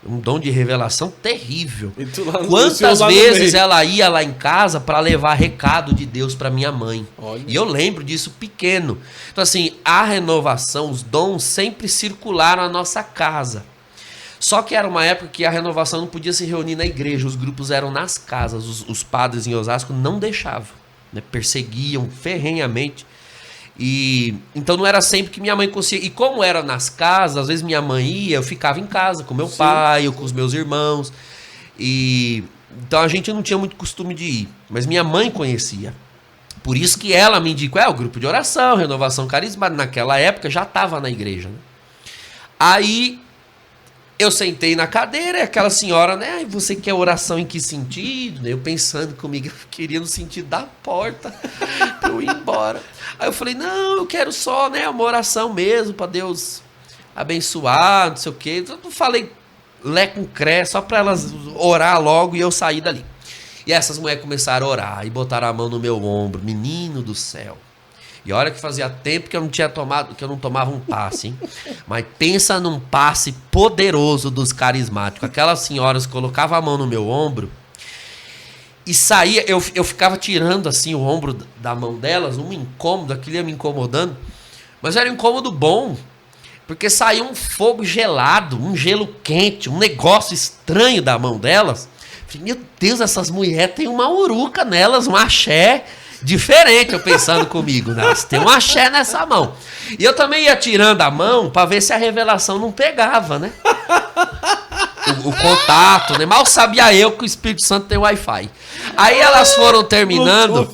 um dom de revelação terrível. E tu lá, Quantas vezes ela ia lá em casa para levar recado de Deus para minha mãe. Olha. E eu lembro disso pequeno. Então assim, a renovação, os dons sempre circularam a nossa casa. Só que era uma época que a renovação não podia se reunir na igreja, os grupos eram nas casas, os padres em Osasco não deixavam, né? Perseguiam ferrenhamente. E então não era sempre que minha mãe conseguia. E como era nas casas, às vezes minha mãe ia, eu ficava em casa com meu pai ou com os meus irmãos. E então a gente não tinha muito costume de ir, mas minha mãe conhecia. Por isso que ela me indicou, o grupo de oração, renovação carismática, naquela época já estava na igreja, né? Aí eu sentei na cadeira e aquela senhora, né? Você quer oração em que sentido? Eu pensando comigo, eu queria no sentido da porta pra eu ir embora. Aí eu falei, não, eu quero só, né, uma oração mesmo para Deus abençoar, não sei o quê. Eu falei lé com cré, só para elas orar logo e eu sair dali. E essas mulheres começaram a orar e botaram a mão no meu ombro, menino do céu. E olha que fazia tempo que eu não tinha tomado, que eu não tomava um passe, hein? Mas pensa num passe poderoso dos carismáticos. Aquelas senhoras colocavam a mão no meu ombro e saía, eu ficava tirando assim o ombro da mão delas, um incômodo, aquilo ia me incomodando. Mas era um incômodo bom, porque saía um fogo gelado, um gelo quente, um negócio estranho da mão delas. Falei, meu Deus, essas mulheres têm uma uruca nelas, um axé diferente, eu pensando comigo, né? Tem um axé nessa mão. E eu também ia tirando a mão para ver se a revelação não pegava, né? O contato, né? Mal sabia eu que o Espírito Santo tem Wi-Fi. Aí elas foram terminando.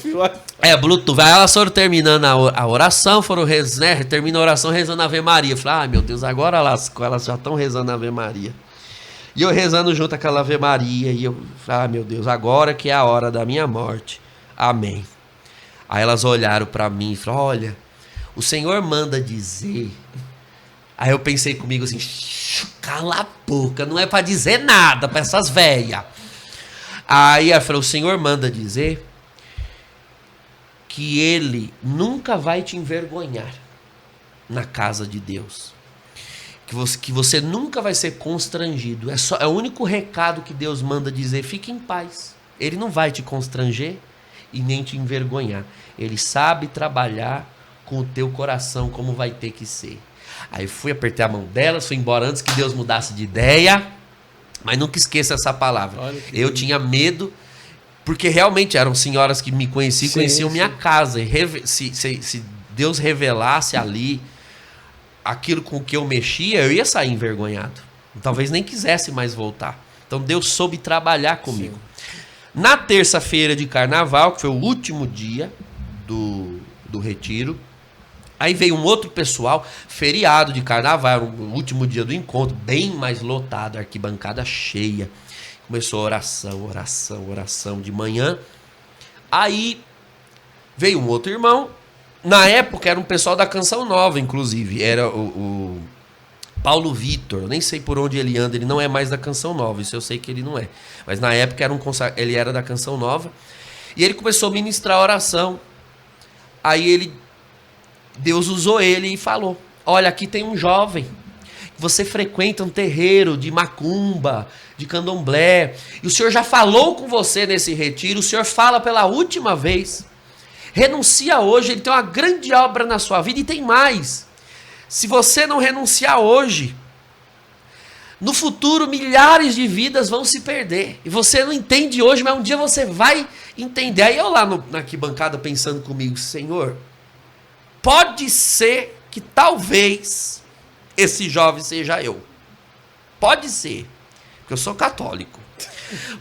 Bluetooth. Aí elas foram terminando a oração, foram né? Termina a oração rezando a Ave Maria. Eu falei, meu Deus, agora elas já estão rezando a Ave Maria. E eu rezando junto aquela Ave Maria. E eu falei, meu Deus, agora que é a hora da minha morte. Amém. Aí elas olharam para mim e falaram, olha, o Senhor manda dizer. Aí eu pensei comigo assim, cala a boca, não é para dizer nada para essas velhas. Aí ela falou, o Senhor manda dizer que Ele nunca vai te envergonhar na casa de Deus. Que você nunca vai ser constrangido. É o único recado que Deus manda dizer, fique em paz. Ele não vai te constranger e nem te envergonhar. Ele sabe trabalhar com o teu coração como vai ter que ser. Aí fui, apertei a mão delas, fui embora antes que Deus mudasse de ideia, mas nunca esqueça essa palavra. Eu tinha medo, porque realmente eram senhoras que me conheciam minha casa. E se Deus revelasse ali aquilo com que eu mexia, eu ia sair envergonhado. Talvez nem quisesse mais voltar. Então Deus soube trabalhar comigo. Na terça-feira de carnaval, que foi o último dia do retiro, aí veio um outro pessoal, feriado de carnaval, o último dia do encontro, bem mais lotado, arquibancada cheia. Começou oração de manhã. Aí veio um outro irmão, na época era um pessoal da Canção Nova, inclusive, era o Paulo Vitor, eu nem sei por onde ele anda, ele não é mais da Canção Nova, isso eu sei que ele não é. Mas na época ele era da Canção Nova. E ele começou a ministrar a oração. Aí Deus usou ele e falou, olha, aqui tem um jovem, você frequenta um terreiro de macumba, de candomblé, e o Senhor já falou com você nesse retiro, o Senhor fala pela última vez, renuncia hoje, ele tem uma grande obra na sua vida e tem mais. Se você não renunciar hoje, no futuro milhares de vidas vão se perder. E você não entende hoje, mas um dia você vai entender. Aí eu lá na arquibancada pensando comigo, Senhor, pode ser que talvez esse jovem seja eu. Pode ser, porque eu sou católico.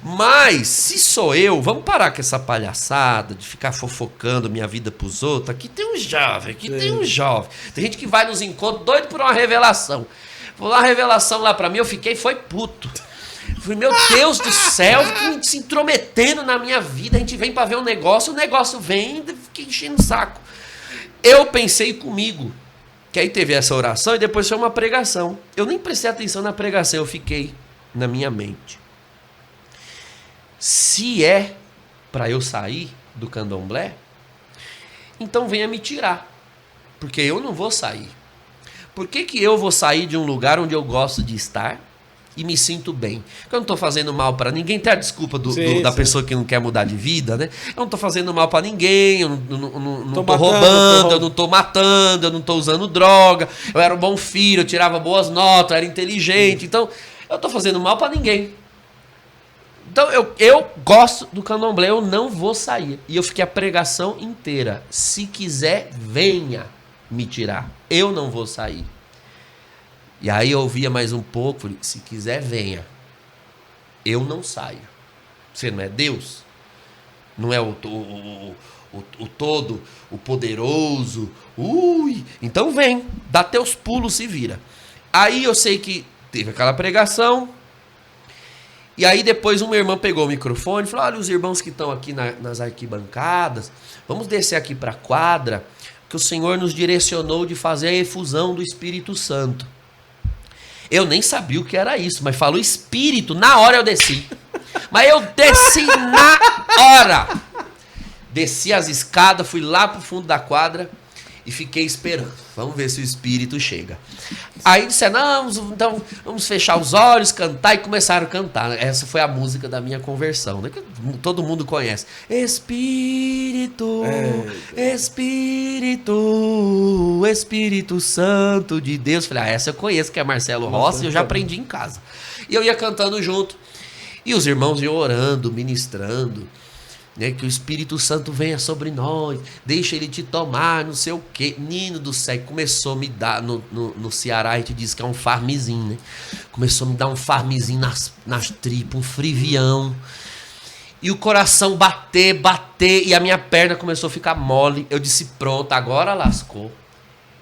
Mas se sou eu, vamos parar com essa palhaçada de ficar fofocando minha vida pros outros. Aqui tem um jovem, Tem gente que vai nos encontros doido por uma revelação. Vou lá, uma revelação lá pra mim, foi puto. Falei, meu Deus do céu, se intrometendo na minha vida. A gente vem pra ver um negócio, o negócio vem e fica enchendo o saco. Eu pensei comigo, que aí teve essa oração e depois foi uma pregação. Eu nem prestei atenção na pregação, eu fiquei na minha mente. Se é para eu sair do candomblé, então venha me tirar, porque eu não vou sair. Por que eu vou sair de um lugar onde eu gosto de estar e me sinto bem. Eu não estou fazendo mal para ninguém. Tem a desculpa da sim. pessoa que não quer mudar de vida, né? Eu não estou fazendo mal para ninguém, eu não Tô estou roubando, eu não estou matando, eu não estou usando droga, eu era um bom filho, eu tirava boas notas, eu era inteligente. Então, eu estou fazendo mal para ninguém. Então, eu gosto do candomblé, eu não vou sair. E eu fiquei a pregação inteira. Se quiser, venha me tirar. Eu não vou sair. E aí eu ouvia mais um pouco, falei, se quiser, venha. Eu não saio. Você não é Deus? Não é o todo, o poderoso? Então vem, dá teus pulos, se vira. Aí eu sei que teve aquela pregação. E aí depois uma irmã pegou o microfone e falou, olha os irmãos que estão aqui nas arquibancadas, vamos descer aqui para a quadra, que o Senhor nos direcionou de fazer a efusão do Espírito Santo. Eu nem sabia o que era isso, mas falou Espírito, na hora eu desci. Mas eu desci na hora. Desci as escadas, fui lá pro fundo da quadra e fiquei esperando. Vamos ver se o Espírito chega. Aí disseram, não, então vamos fechar os olhos, cantar, e começaram a cantar. Essa foi a música da minha conversão, né? Que todo mundo conhece. Espírito, Espírito, Espírito Santo de Deus. Falei, essa eu conheço, que é Marcelo Rossi, e eu já aprendi em casa. E eu ia cantando junto. E os irmãos iam orando, ministrando, né, que o Espírito Santo venha sobre nós, deixa ele te tomar, não sei o quê. Menino do céu, começou a me dar, no Ceará a gente diz que é um farmizinho, né? Começou a me dar um farmizinho nas tripas, um frivião. E o coração bater, e a minha perna começou a ficar mole. Eu disse, pronto, agora lascou.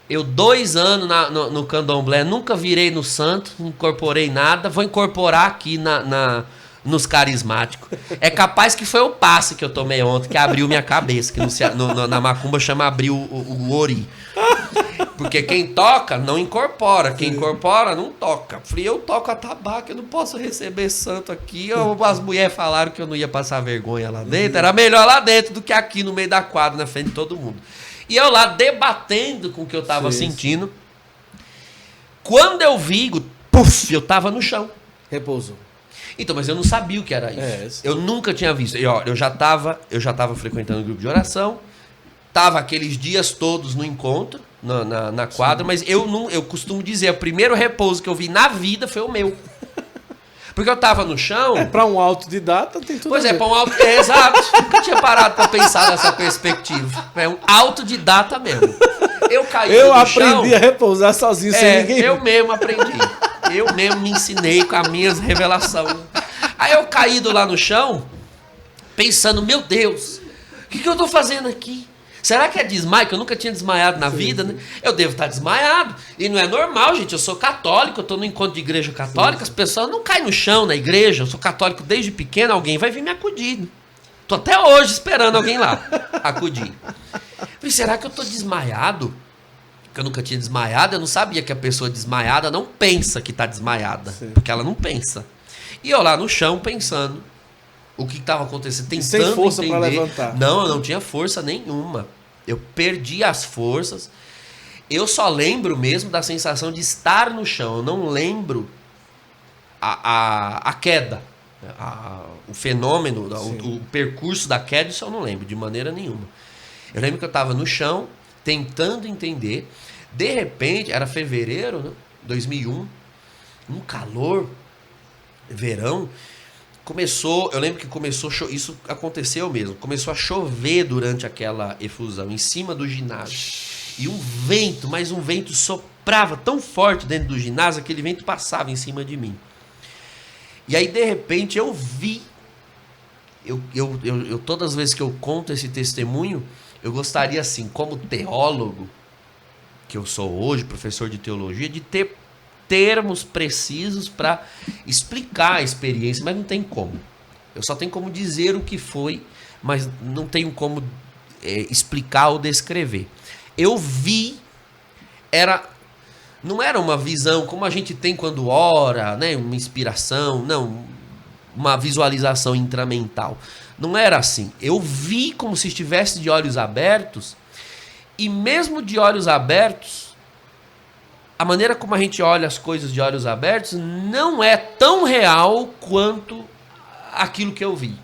Eu 2 anos no candomblé, nunca virei no santo, não incorporei nada, vou incorporar aqui nos carismáticos. É capaz que foi o passe que eu tomei ontem, que abriu minha cabeça, que na macumba chama abriu o ori. Porque quem toca não incorpora, quem incorpora não toca. Falei, eu toco a tabaco, eu não posso receber santo aqui. As mulheres falaram que eu não ia passar vergonha lá dentro, era melhor lá dentro do que aqui no meio da quadra, na frente de todo mundo. E eu lá debatendo com o que eu tava sentindo. Quando eu vi, puf, eu tava no chão. Repousou. Então, mas eu não sabia o que era isso. Eu nunca tinha visto. Eu já tava frequentando o grupo de oração, tava aqueles dias todos no encontro, na quadra, mas eu costumo dizer, o primeiro repouso que eu vi na vida foi o meu. Porque eu tava no chão... Pra um autodidata tem tudo Pois a ver. pra um autodidata... exato. Nunca tinha parado pra pensar nessa perspectiva. É um autodidata mesmo. Eu caí Eu no aprendi chão, a repousar sozinho, sem ninguém. eu mesmo aprendi. Eu mesmo me ensinei com as minhas revelações. Aí eu caído lá no chão, pensando, meu Deus, o que eu tô fazendo aqui? Será que é desmaio? Que eu nunca tinha desmaiado na vida, né? Eu devo estar desmaiado. E não é normal, gente. Eu sou católico, eu tô no encontro de igreja católica, as pessoas não caem no chão na igreja. Eu sou católico desde pequeno, alguém vai vir me acudir. Tô até hoje esperando alguém lá acudir. Falei, será que eu tô desmaiado? Porque eu nunca tinha desmaiado, eu não sabia que a pessoa desmaiada não pensa que tá desmaiada. Sim. Porque ela não pensa. E eu lá no chão pensando o que estava acontecendo, tentando sem força entender. para levantar. Não, eu não tinha força nenhuma. Eu perdi as forças. Eu só lembro mesmo da sensação de estar no chão. Eu não lembro a queda. O fenômeno, o percurso da queda, isso eu não lembro de maneira nenhuma. Eu lembro que eu estava no chão, tentando entender. De repente, era fevereiro, né? 2001, um calor, verão. Eu lembro que isso aconteceu mesmo, começou a chover durante aquela efusão, em cima do ginásio. E um vento, mas um vento soprava tão forte dentro do ginásio, aquele vento passava em cima de mim. E aí, de repente, eu vi, todas as vezes que eu conto esse testemunho, eu gostaria, assim, como teólogo, que eu sou hoje, professor de teologia, de ter termos precisos para explicar a experiência, mas não tem como. Eu só tenho como dizer o que foi, mas não tenho como explicar ou descrever. Eu vi, não era uma visão como a gente tem quando ora, né, uma inspiração, não, uma visualização intramental. Não era assim. Eu vi como se estivesse de olhos abertos, e mesmo de olhos abertos, a maneira como a gente olha as coisas de olhos abertos não é tão real quanto aquilo que eu vi.